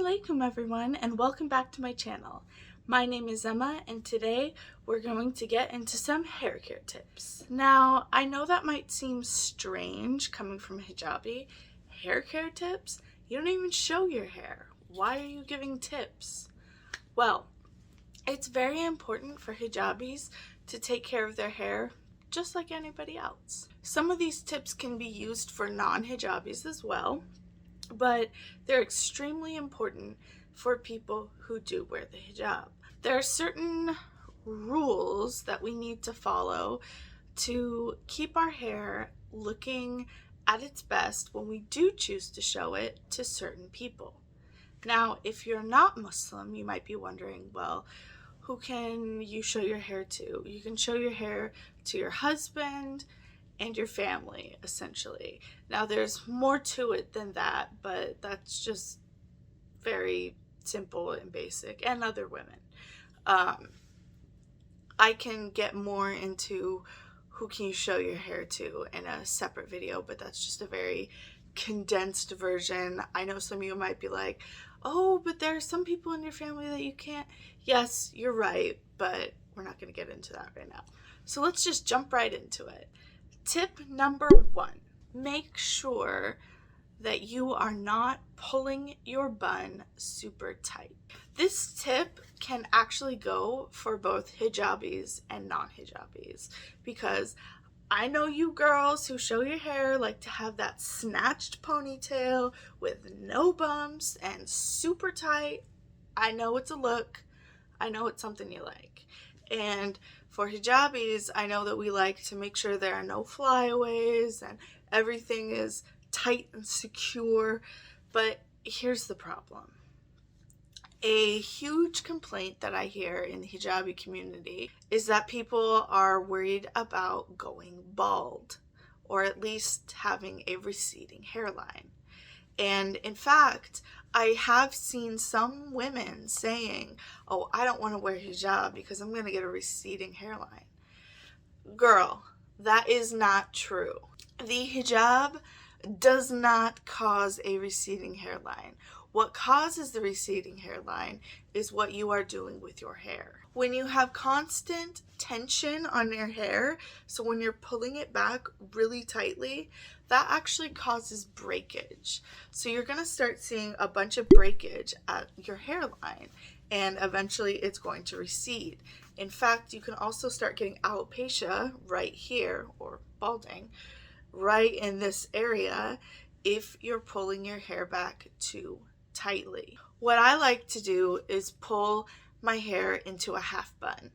Assalamualaikum everyone, and welcome back to my channel. My name is Emma, and today we're going to get into some hair care tips. Now, I know that might seem strange coming from Hijabi. Hair care tips? You don't even show your hair. Why are you giving tips? Well, it's very important for hijabis to take care of their hair just like anybody else. Some of these tips can be used for non-hijabis as well, but they're extremely important for people who do wear the hijab. There are certain rules that we need to follow to keep our hair looking at its best when we do choose to show it to certain people. Now, if you're not Muslim, you might be wondering, well, who can you show your hair to? You can show your hair to your husband and your family, essentially. Now, there's more to it than that, but that's just very simple and basic, and other women. I can get more into who can you show your hair to in a separate video, but that's just a very condensed version. I know some of you might be like, oh, but there are some people in your family that you can't. Yes, you're right, but we're not going to get into that right now. So let's just jump right into it. Tip number 1, make sure that you are not pulling your bun super tight. This tip can actually go for both hijabis and non-hijabis, because I know you girls who show your hair like to have that snatched ponytail with no bumps and super tight. I know it's a look. I know it's something you like. And for hijabis, I know that we like to make sure there are no flyaways and everything is tight and secure. But here's the problem. A huge complaint that I hear in the hijabi community is that people are worried about going bald, or at least having a receding hairline. And in fact, I have seen some women saying, oh, I don't want to wear hijab because I'm going to get a receding hairline. Girl, that is not true. The hijab does not cause a receding hairline. What causes the receding hairline is what you are doing with your hair. When you have constant tension on your hair, so when you're pulling it back really tightly, that actually causes breakage. So you're going to start seeing a bunch of breakage at your hairline, and eventually it's going to recede. In fact, you can also start getting alopecia right here, or balding, right in this area if you're pulling your hair back too tightly. What I like to do is pull my hair into a half bun.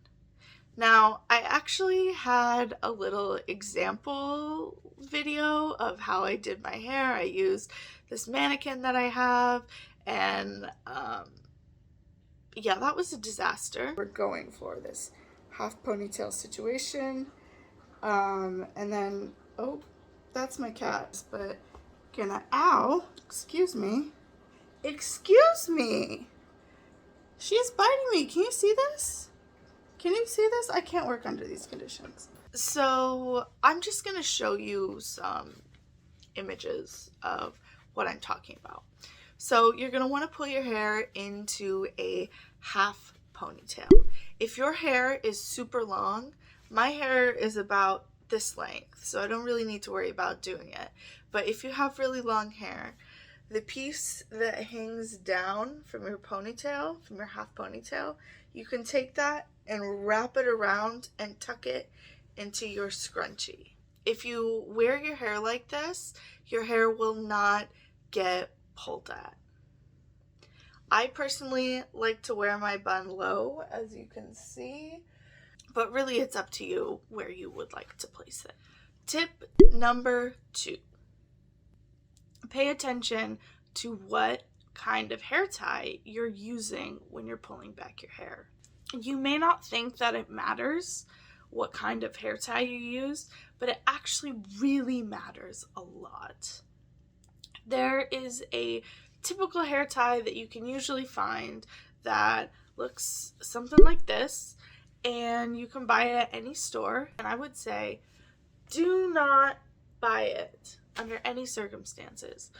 Now, I actually had a little example video of how I did my hair. I used this mannequin that I have, and yeah, that was a disaster. We're going for this half ponytail situation, and then, oh, that's my cat, but ow, excuse me, she's biting me. Can you see this? I can't work under these conditions. So I'm just gonna show you some images of what I'm talking about. So you're gonna want to pull your hair into a half ponytail. If your hair is super long, my hair is about this length, so I don't really need to worry about doing it. But if you have really long hair, the piece that hangs down from your ponytail, from your half ponytail, you can take that and wrap it around and tuck it into your scrunchie. If you wear your hair like this, your hair will not get pulled at. I personally like to wear my bun low, as you can see, but really it's up to you where you would like to place it. Tip number 2. Pay attention to what kind of hair tie you're using when you're pulling back your hair. You may not think that it matters what kind of hair tie you use, but it actually really matters a lot. There is a typical hair tie that you can usually find that looks something like this, and you can buy it at any store. And I would say, do not buy it under any circumstances.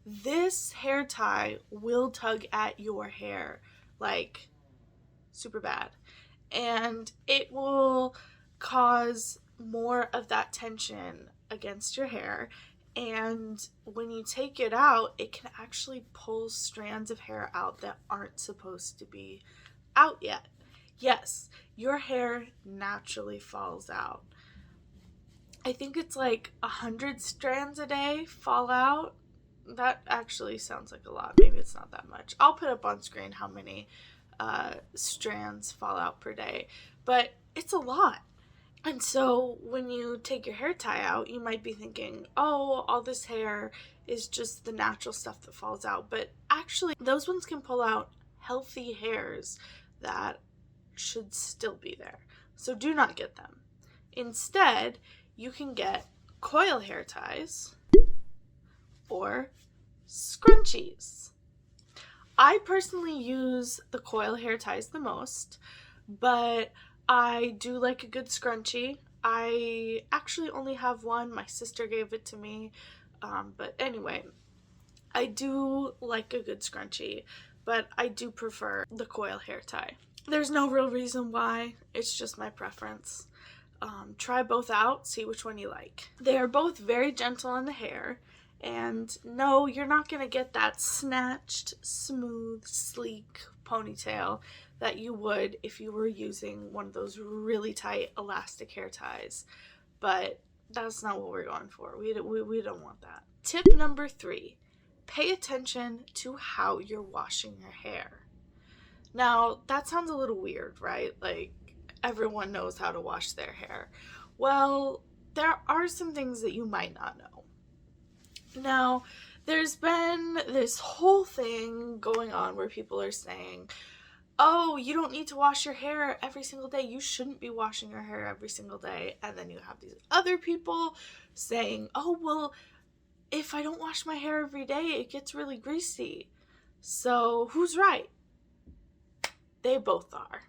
this hair tie will tug at your hair like super bad, and it will cause more of that tension against your hair. And when you take it out, it can actually pull strands of hair out that aren't supposed to be out yet. Yes, your hair naturally falls out. I think it's like 100 strands a day fall out. That actually sounds like a lot. Maybe it's not that much. I'll put up on screen how many strands fall out per day, but it's a lot. And so when you take your hair tie out, you might be thinking, oh, all this hair is just the natural stuff that falls out. But actually, those ones can pull out healthy hairs that should still be there. So do not get them. Instead, you can get coil hair ties or scrunchies. I personally use the coil hair ties the most, but I do like a good scrunchie. I actually only have one. My sister gave it to me. But anyway, I do like a good scrunchie, but I do prefer the coil hair tie. There's no real reason why. It's just my preference. Try both out, see which one you like. They are both very gentle on the hair. And no, you're not going to get that snatched, smooth, sleek ponytail that you would if you were using one of those really tight elastic hair ties. But that's not what we're going for. We don't want that. Tip number 3, pay attention to how you're washing your hair. Now, that sounds a little weird, right? Like, everyone knows how to wash their hair. Well, there are some things that you might not know. Now, there's been this whole thing going on where people are saying, oh, you don't need to wash your hair every single day. You shouldn't be washing your hair every single day. And then you have these other people saying, oh, well, if I don't wash my hair every day, it gets really greasy. So who's right? They both are.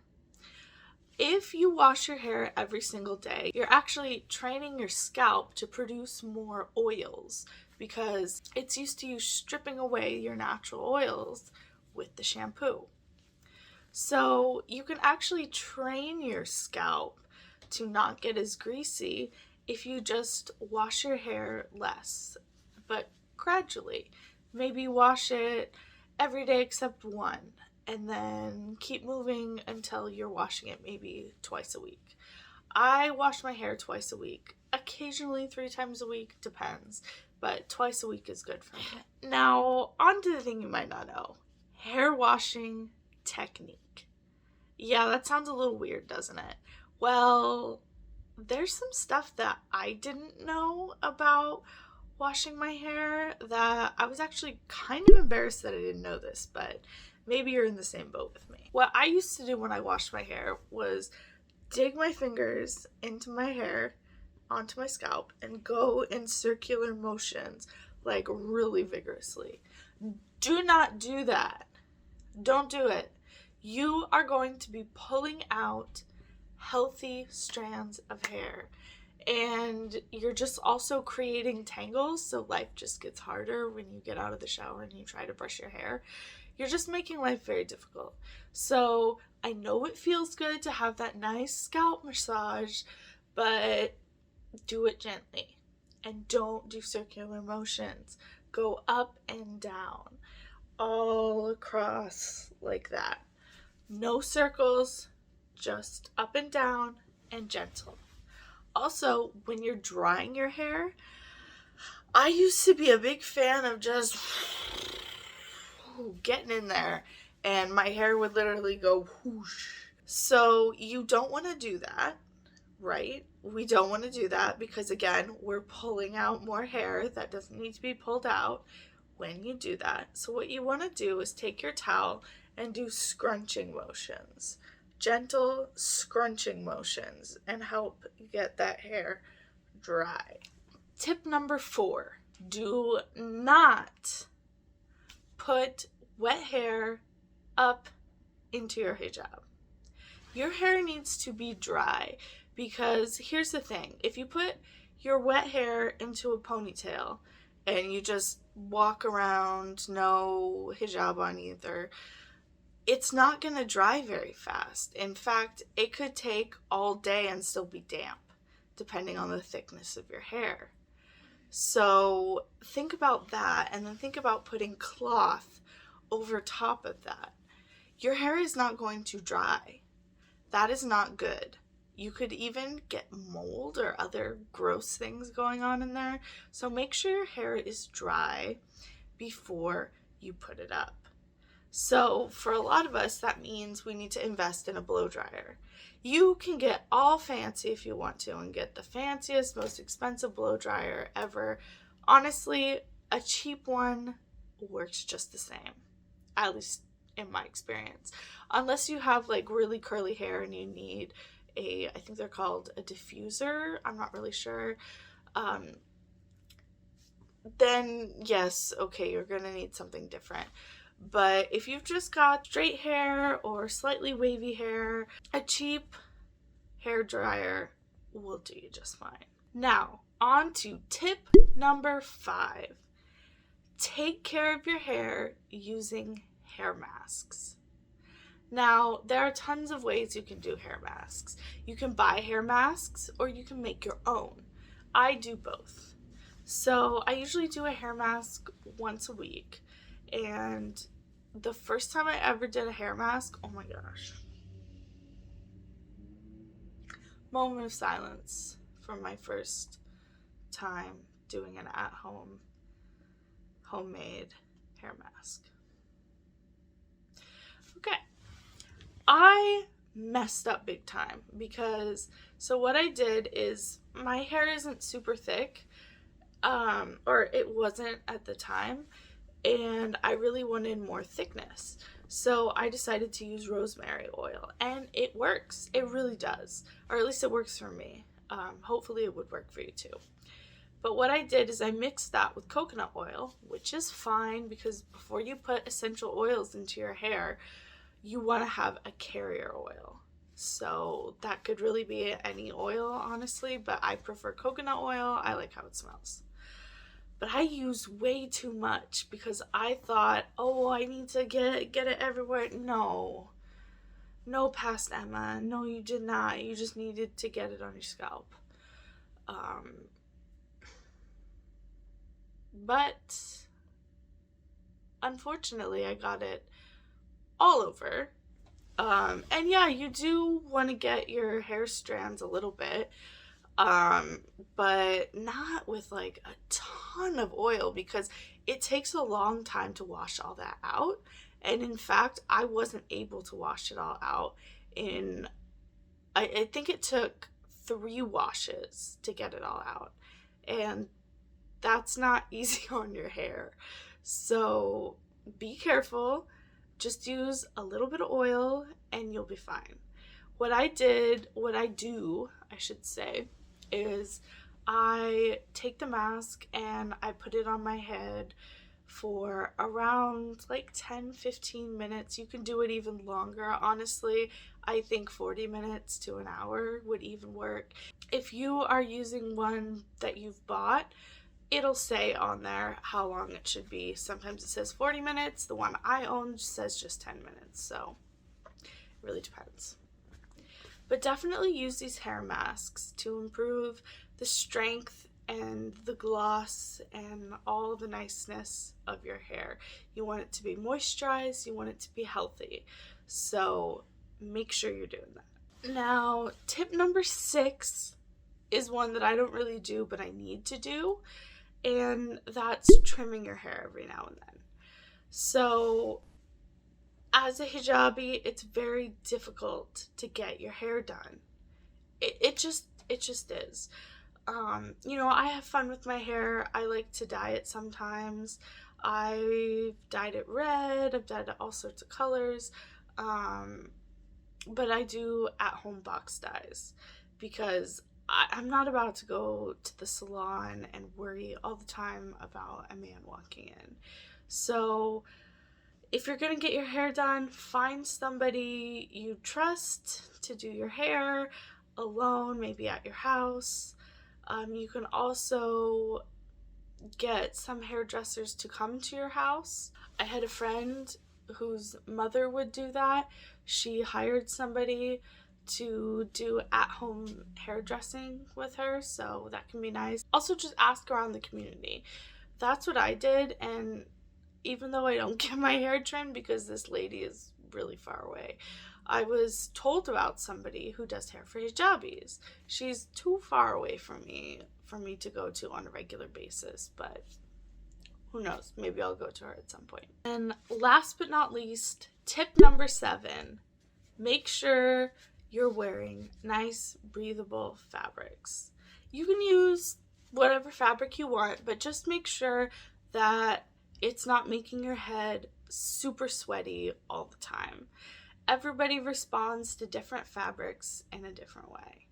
If you wash your hair every single day, you're actually training your scalp to produce more oils because it's used to you stripping away your natural oils with the shampoo. So you can actually train your scalp to not get as greasy if you just wash your hair less, but gradually. Maybe wash it every day except one, and then keep moving until you're washing it maybe twice a week. I wash my hair twice a week, occasionally 3 times a week, depends, but twice a week is good for me. Now, on to the thing you might not know. Hair washing technique. Yeah, that sounds a little weird, doesn't it? Well, there's some stuff that I didn't know about washing my hair that I was actually kind of embarrassed that I didn't know this, but maybe you're in the same boat with me. What I used to do when I washed my hair was dig my fingers into my hair, onto my scalp, and go in circular motions, like really vigorously. Do not do that. Don't do it. You are going to be pulling out healthy strands of hair, and you're just also creating tangles, so life just gets harder when you get out of the shower and you try to brush your hair. You're just making life very difficult. So I know it feels good to have that nice scalp massage, but do it gently and don't do circular motions. Go up and down, all across like that. No circles, just up and down and gentle. Also, when you're drying your hair, I used to be a big fan of just getting in there, and my hair would literally go whoosh. So you don't want to do that, right? We don't want to do that because, again, we're pulling out more hair that doesn't need to be pulled out when you do that. So what you want to do is take your towel and do scrunching motions, gentle scrunching motions, and help get that hair dry. Tip number 4, do not put wet hair up into your hijab. Your hair needs to be dry because here's the thing. If you put your wet hair into a ponytail and you just walk around, no hijab on either, it's not going to dry very fast. In fact, it could take all day and still be damp, depending on the thickness of your hair. So think about that, and then think about putting cloth over top of that. Your hair is not going to dry. That is not good. You could even get mold or other gross things going on in there. So make sure your hair is dry before you put it up. So for a lot of us, that means we need to invest in a blow dryer. You can get all fancy if you want to and get the fanciest, most expensive blow dryer ever. Honestly, a cheap one works just the same, at least in my experience. Unless you have like really curly hair and you need I think they're called a diffuser, I'm not really sure, then yes, okay, you're gonna need something different. But if you've just got straight hair or slightly wavy hair, a cheap hair dryer will do you just fine. Now, on to tip number 5. Take care of your hair using hair masks. Now, there are tons of ways you can do hair masks. You can buy hair masks or you can make your own. I do both. So I usually do a hair mask once a week. And the first time I ever did a hair mask, oh my gosh. Moment of silence for my first time doing an at-home, homemade hair mask. Okay. I messed up big time because, so what I did is, my hair isn't super thick, or it wasn't at the time, and I really wanted more thickness. So I decided to use rosemary oil, and it works. It really does, or at least it works for me. Hopefully it would work for you too. But what I did is I mixed that with coconut oil, which is fine because before you put essential oils into your hair, you want to have a carrier oil. So that could really be any oil, honestly, but I prefer coconut oil. I like how it smells. But I used way too much because I thought, oh, I need to get it everywhere. No, past Emma. No, you did not. You just needed to get it on your scalp. But unfortunately, I got it all over. And yeah, you do want to get your hair strands a little bit, but not with like a ton of oil because it takes a long time to wash all that out. And in fact, I wasn't able to wash it all out I think it took 3 washes to get it all out. And that's not easy on your hair. So be careful. Just use a little bit of oil and you'll be fine. What I do, I should say, is I take the mask and I put it on my head for around like 10-15 minutes. You can do it even longer. Honestly, I think 40 minutes to an hour would even work. If you are using one that you've bought, it'll say on there how long it should be. Sometimes it says 40 minutes. The one I own says just 10 minutes. So it really depends. But definitely use these hair masks to improve the strength and the gloss and all the niceness of your hair. You want it to be moisturized. You want it to be healthy. So make sure you're doing that. Now, tip number 6 is one that I don't really do, but I need to do. And that's trimming your hair every now and then. So as a hijabi, it's very difficult to get your hair done. It just is. I have fun with my hair. I like to dye it sometimes. I've dyed it red. I've dyed it all sorts of colors. But I do at-home box dyes because I'm not about to go to the salon and worry all the time about a man walking in. So if you're going to get your hair done, find somebody you trust to do your hair alone, maybe at your house. You can also get some hairdressers to come to your house. I had a friend whose mother would do that. She hired somebody to do at-home hairdressing with her, so that can be nice. Also, just ask around the community. That's what I did, and even though I don't get my hair trimmed because this lady is really far away, I was told about somebody who does hair for hijabis. She's too far away from me for me to go to on a regular basis, but who knows, maybe I'll go to her at some point. And last but not least, tip number 7, make sure you're wearing nice, breathable fabrics. You can use whatever fabric you want, but just make sure that it's not making your head super sweaty all the time. Everybody responds to different fabrics in a different way.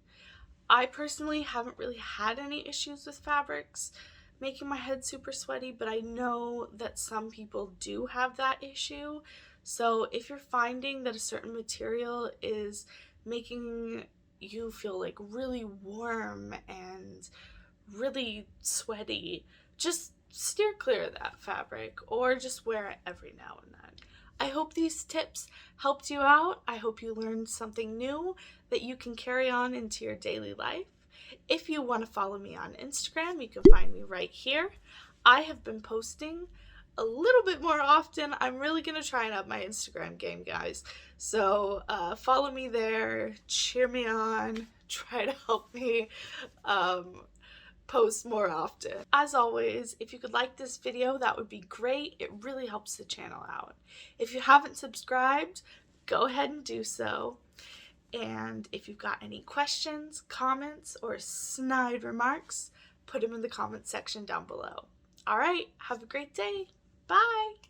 I personally haven't really had any issues with fabrics making my head super sweaty, but I know that some people do have that issue. So if you're finding that a certain material is making you feel like really warm and really sweaty, just steer clear of that fabric or just wear it every now and then. I hope these tips helped you out. I hope you learned something new that you can carry on into your daily life. If you want to follow me on Instagram, you can find me right here. I have been posting a little bit more often. I'm really going to try and up my Instagram game, guys. So follow me there, cheer me on, try to help me post more often. As always, if you could like this video, that would be great. It really helps the channel out. If you haven't subscribed, go ahead and do so. And if you've got any questions, comments, or snide remarks, put them in the comment section down below. All right, have a great day. Bye.